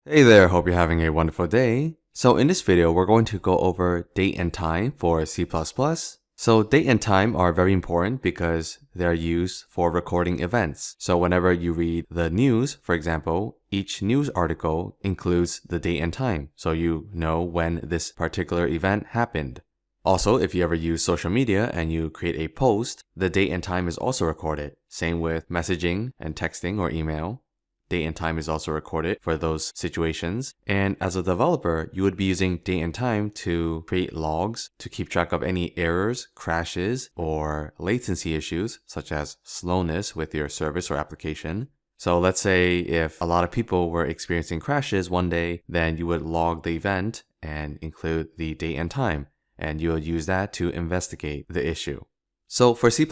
Hey there, hope you're having a wonderful day. So in this video, we're going to go over date and time for C++. So date and time are very important because they're used for recording events. So whenever you read the news, for example, each news article includes the date and time, so you know when this particular event happened. Also, if you ever use social media and you create a post, the date and time is also recorded. Same with messaging and texting or email. Date and time is also recorded for those situations. And as a developer, you would be using date and time to create logs to keep track of any errors, crashes, or latency issues, such as slowness with your service or application. So let's say if a lot of people were experiencing crashes one day, then you would log the event and include the date and time, and you would use that to investigate the issue. So for C++,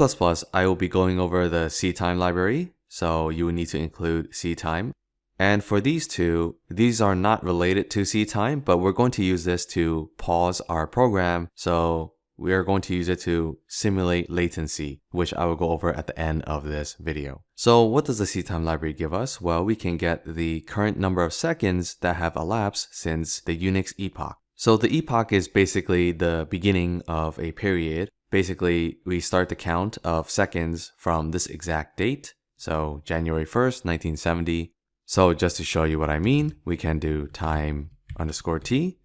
I will be going over the CTime library. So you would need to include CTime. And for these two, these are not related to CTime, but we're going to use this to pause our program. So we are going to use it to simulate latency, which I will go over at the end of this video. So what does the CTime library give us? Well, we can get the current number of seconds that have elapsed since the Unix epoch. So the epoch is basically the beginning of a period. Basically, we start the count of seconds from this exact date. So January 1st, 1970. So just to show you what I mean, we can do time_t,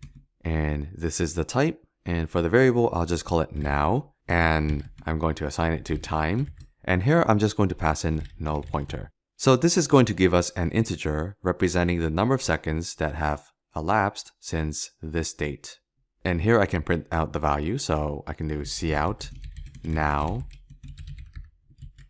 and this is the type. And for the variable, I'll just call it now, and I'm going to assign it to time. And here I'm just going to pass in null pointer. So this is going to give us an integer representing the number of seconds that have elapsed since this date. And here I can print out the value, so I can do cout now.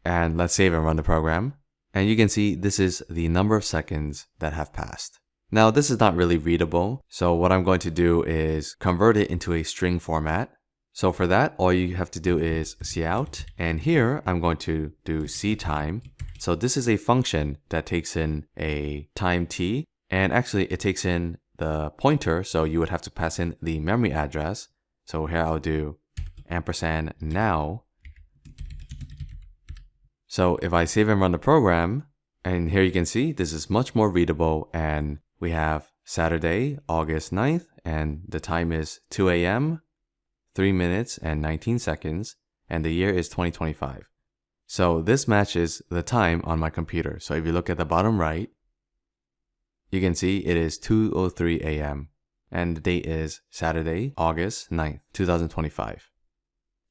And let's save and run the program. And you can see this is the number of seconds that have passed. Now this is not really readable, so what I'm going to do is convert it into a string format. So for that, all you have to do is cout, and here I'm going to do CTime. So this is a function that takes in a time t, and actually it takes in the pointer, so you would have to pass in the memory address. So here I'll do &now. So if I save and run the program, and here you can see this is much more readable, and we have Saturday, August 9th, and the time is 2 a.m., 3 minutes and 19 seconds, and the year is 2025. So this matches the time on my computer. So if you look at the bottom right, you can see it is 2:03 a.m. and the date is Saturday, August 9th, 2025.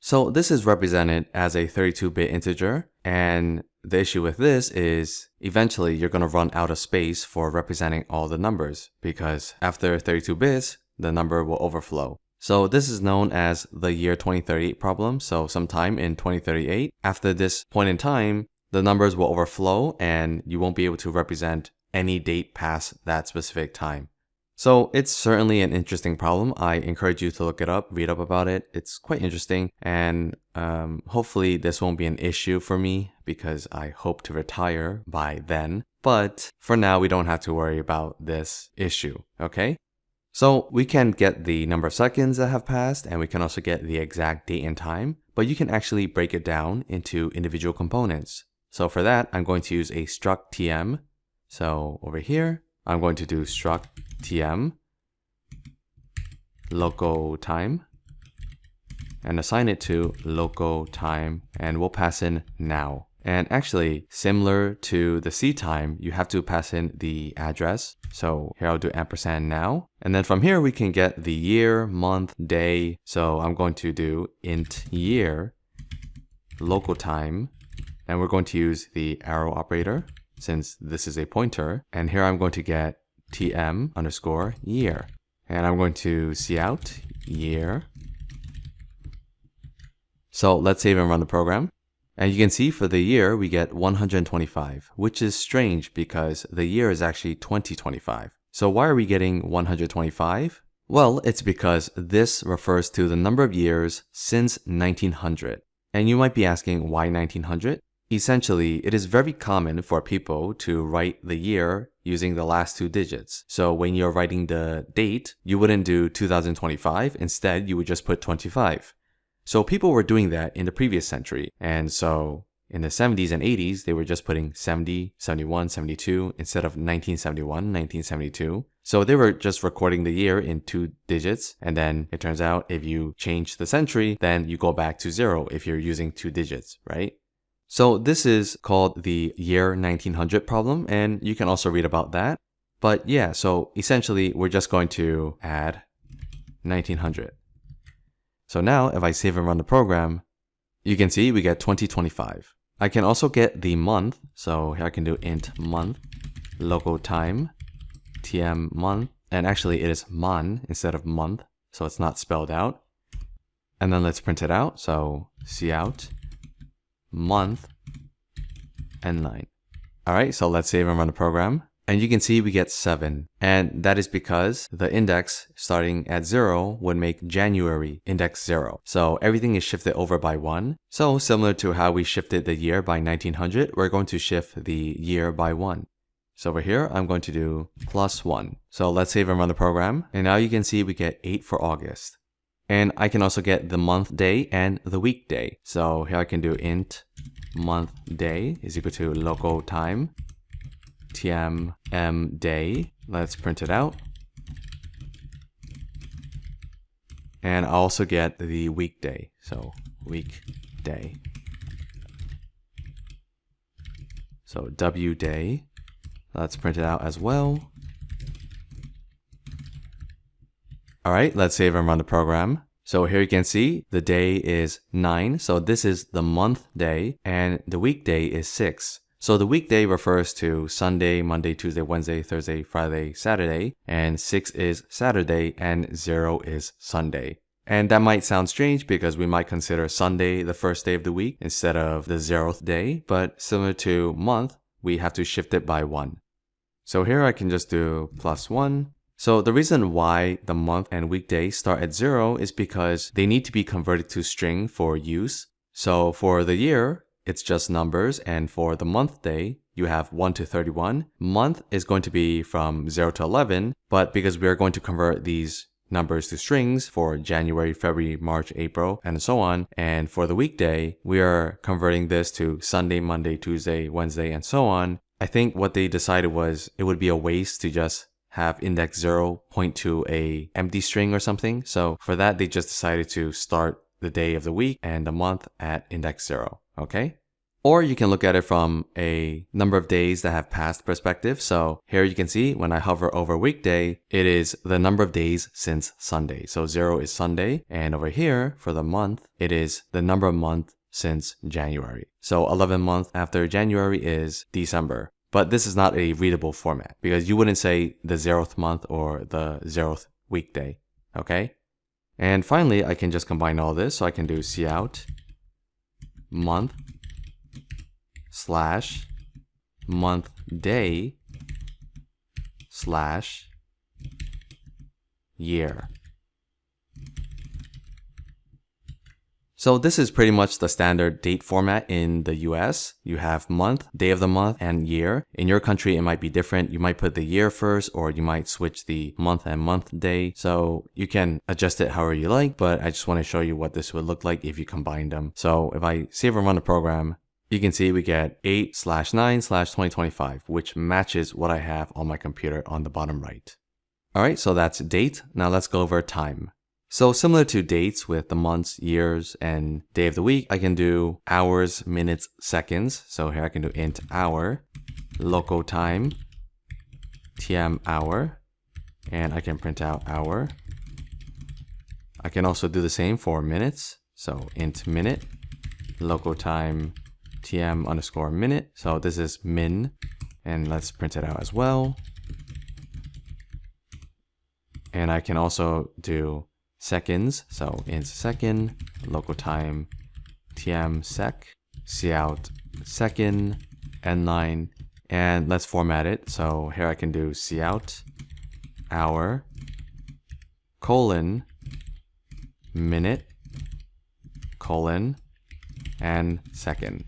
So this is represented as a 32-bit integer, and the issue with this is eventually you're going to run out of space for representing all the numbers, because after 32 bits, the number will overflow. So this is known as the year 2038 problem. So sometime in 2038, after this point in time, the numbers will overflow and you won't be able to represent any date past that specific time. So it's certainly an interesting problem. I encourage you to look it up, read up about it. It's quite interesting, and hopefully this won't be an issue for me because I hope to retire by then. But for now, we don't have to worry about this issue, okay? So we can get the number of seconds that have passed, and we can also get the exact date and time, but you can actually break it down into individual components. So for that, I'm going to use a struct tm. So over here, I'm going to do struct tm local time and assign it to local time, and we'll pass in now. And actually, similar to the CTime, you have to pass in the address. So here I'll do &now, and then from here we can get the year, month, day. So I'm going to do int year local time, and we're going to use the arrow operator since this is a pointer, and here I'm going to get tm_year, and I'm going to cout year. So let's save and run the program, and you can see for the year we get 125, which is strange because the year is actually 2025. So why are we getting 125? Well, it's because this refers to the number of years since 1900. And you might be asking, why 1900? Essentially, it is very common for people to write the year using the last two digits. So when you're writing the date, you wouldn't do 2025. Instead, you would just put 25. So people were doing that in the previous century. And so in the 70s and 80s, they were just putting 70, 71, 72 instead of 1971, 1972. So they were just recording the year in 2 digits. And then it turns out if you change the century, then you go back to 0 if you're using 2 digits, right? So this is called the year 1900 problem, and you can also read about that. But yeah, so essentially we're just going to add 1900. So now if I save and run the program, you can see we get 2025. I can also get the month. So here I can do int month, local time, tm month, and actually it is mon instead of month, so it's not spelled out. And then let's print it out. So cout month and line. All right, so let's save and run the program. And you can see we get 7. And that is because the index starting at 0 would make January index 0. So everything is shifted over by 1. So similar to how we shifted the year by 1900, we're going to shift the year by 1. So over here, I'm going to do +1. So let's save and run the program. And now you can see we get 8 for August. And I can also get the month day and the week day. So here I can do int month day is equal to local time, tm m day. Let's print it out. And I'll also get the weekday. So weekday. So w day. Let's print it out as well. All right, let's save and run the program. So here you can see the day is 9. So this is the month day, and the weekday is 6. So the weekday refers to Sunday, Monday, Tuesday, Wednesday, Thursday, Friday, Saturday, and 6 is Saturday, and 0 is Sunday. And that might sound strange because we might consider Sunday the first day of the week instead of the 0th day, but similar to month, we have to shift it by 1. So here I can just do +1. So the reason why the month and weekday start at 0 is because they need to be converted to string for use. So for the year, it's just numbers, and for the month day, you have 1 to 31. Month is going to be from 0 to 11, but because we are going to convert these numbers to strings for January, February, March, April, and so on, and for the weekday, we are converting this to Sunday, Monday, Tuesday, Wednesday, and so on. I think what they decided was it would be a waste to just have index 0 point to a empty string or something. So for that, they just decided to start the day of the week and the month at index 0, okay? Or you can look at it from a number of days that have passed perspective. So here you can see when I hover over weekday, it is the number of days since Sunday. So 0 is Sunday. And over here for the month, it is the number of month since January. So 11 months after January is December. But this is not a readable format because you wouldn't say the 0th month or the 0th weekday, okay? And finally, I can just combine all this. So I can do cout month slash month day slash year. So this is pretty much the standard date format in the US. You have month, day of the month, and year. In your country, it might be different. You might put the year first, or you might switch the month and month day. So you can adjust it however you like, but I just want to show you what this would look like if you combine them. So if I save and run the program, you can see we get 8/9/2025, which matches what I have on my computer on the bottom right. All right, so that's date. Now let's go over time. So similar to dates with the months, years, and day of the week, I can do hours, minutes, seconds. So here I can do int hour, local time, tm hour, and I can print out hour. I can also do the same for minutes. So int minute, local time, tm underscore minute. So this is min, and let's print it out as well. And I can also do seconds, so int second, local time, tm sec, cout second, n9, and let's format it. So here I can do cout hour, colon, minute, colon, and second.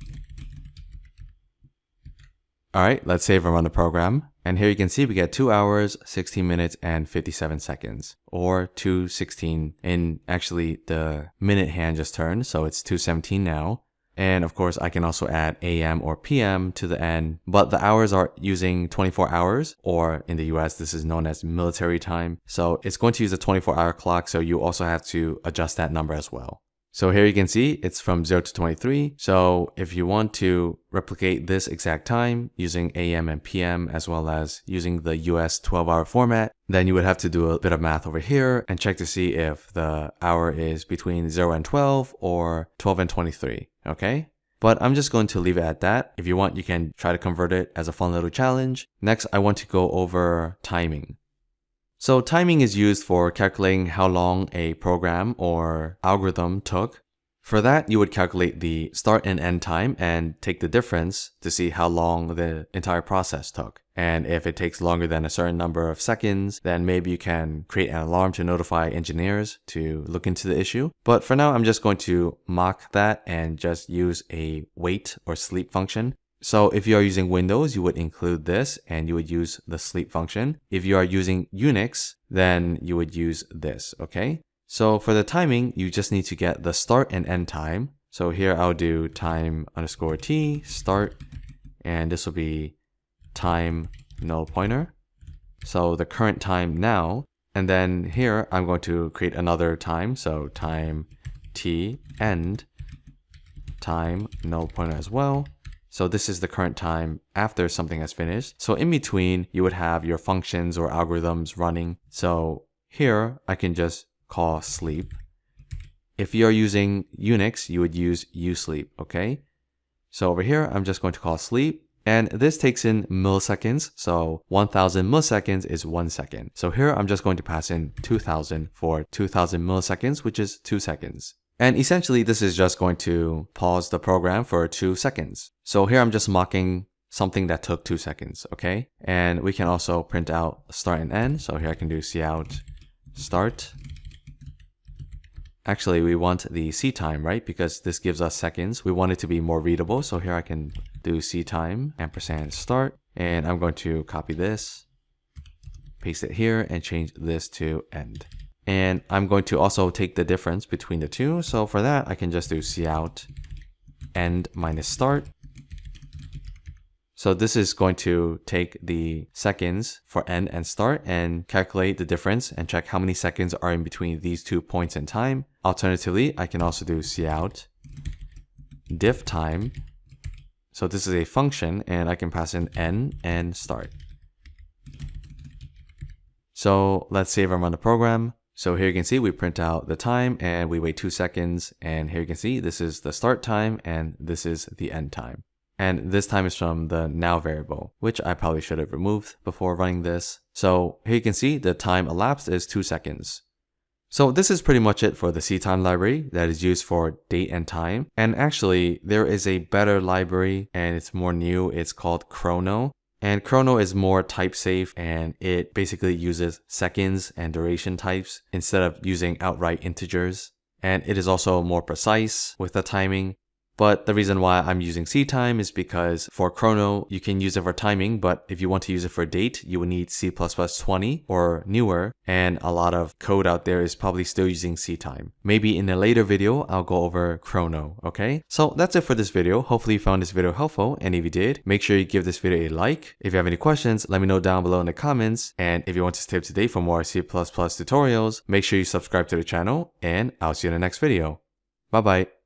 All right, let's save and run the program. And here you can see we get 2 hours, 16 minutes, and 57 seconds, or 2:16. And actually the minute hand just turned, so it's 2:17 now. And of course, I can also add AM or PM to the end, but the hours are using 24 hours, or in the US, this is known as military time. So it's going to use a 24-hour clock, so you also have to adjust that number as well. So here you can see it's from 0 to 23. So if you want to replicate this exact time using AM and PM as well as using the US 12-hour format, then you would have to do a bit of math over here and check to see if the hour is between 0 and 12 or 12 and 23, okay? But I'm just going to leave it at that. If you want, you can try to convert it as a fun little challenge. Next, I want to go over timing. So timing is used for calculating how long a program or algorithm took. For that, you would calculate the start and end time and take the difference to see how long the entire process took. And if it takes longer than a certain number of seconds, then maybe you can create an alarm to notify engineers to look into the issue. But for now, I'm just going to mock that and just use a wait or sleep function. So if you are using Windows, you would include this and you would use the sleep function. If you are using Unix, then you would use this, okay? So for the timing, you just need to get the start and end time. So here I'll do time_t start, and this will be time null pointer. So the current time now, and then here I'm going to create another time. So time t end time null pointer as well. So this is the current time after something has finished. So in between, you would have your functions or algorithms running. So here I can just call sleep. If you're using Unix, you would use usleep, okay? So over here, I'm just going to call sleep. And this takes in milliseconds. So 1000 milliseconds is 1 second. So here I'm just going to pass in 2000 for 2000 milliseconds, which is 2 seconds. And essentially, this is just going to pause the program for 2 seconds. So here I'm just mocking something that took 2 seconds, okay? And we can also print out start and end. So here I can do cout start. Actually, we want the CTime, right? Because this gives us seconds. We want it to be more readable. So here I can do CTime ampersand start. And I'm going to copy this, paste it here, and change this to end. And I'm going to also take the difference between the two. So for that, I can just do cout end minus start. So this is going to take the seconds for end and start and calculate the difference and check how many seconds are in between these 2 points in time. Alternatively, I can also do cout diff time. So this is a function and I can pass in end and start. So let's save and run the program. So here you can see we print out the time and we wait 2 seconds. And here you can see this is the start time and this is the end time. And this time is from the now variable, which I probably should have removed before running this. So here you can see the time elapsed is 2 seconds. So this is pretty much it for the CTime library that is used for date and time. And actually, there is a better library and it's more new. It's called Chrono. And Chrono is more type safe and it basically uses seconds and duration types instead of using outright integers. And it is also more precise with the timing. But the reason why I'm using CTime is because for Chrono, you can use it for timing, but if you want to use it for date, you would need C++20 or newer, and a lot of code out there is probably still using CTime. Maybe in a later video, I'll go over Chrono, okay? So that's it for this video. Hopefully you found this video helpful, and if you did, make sure you give this video a like. If you have any questions, let me know down below in the comments, and if you want to stay up to date for more C++ tutorials, make sure you subscribe to the channel, and I'll see you in the next video. Bye bye.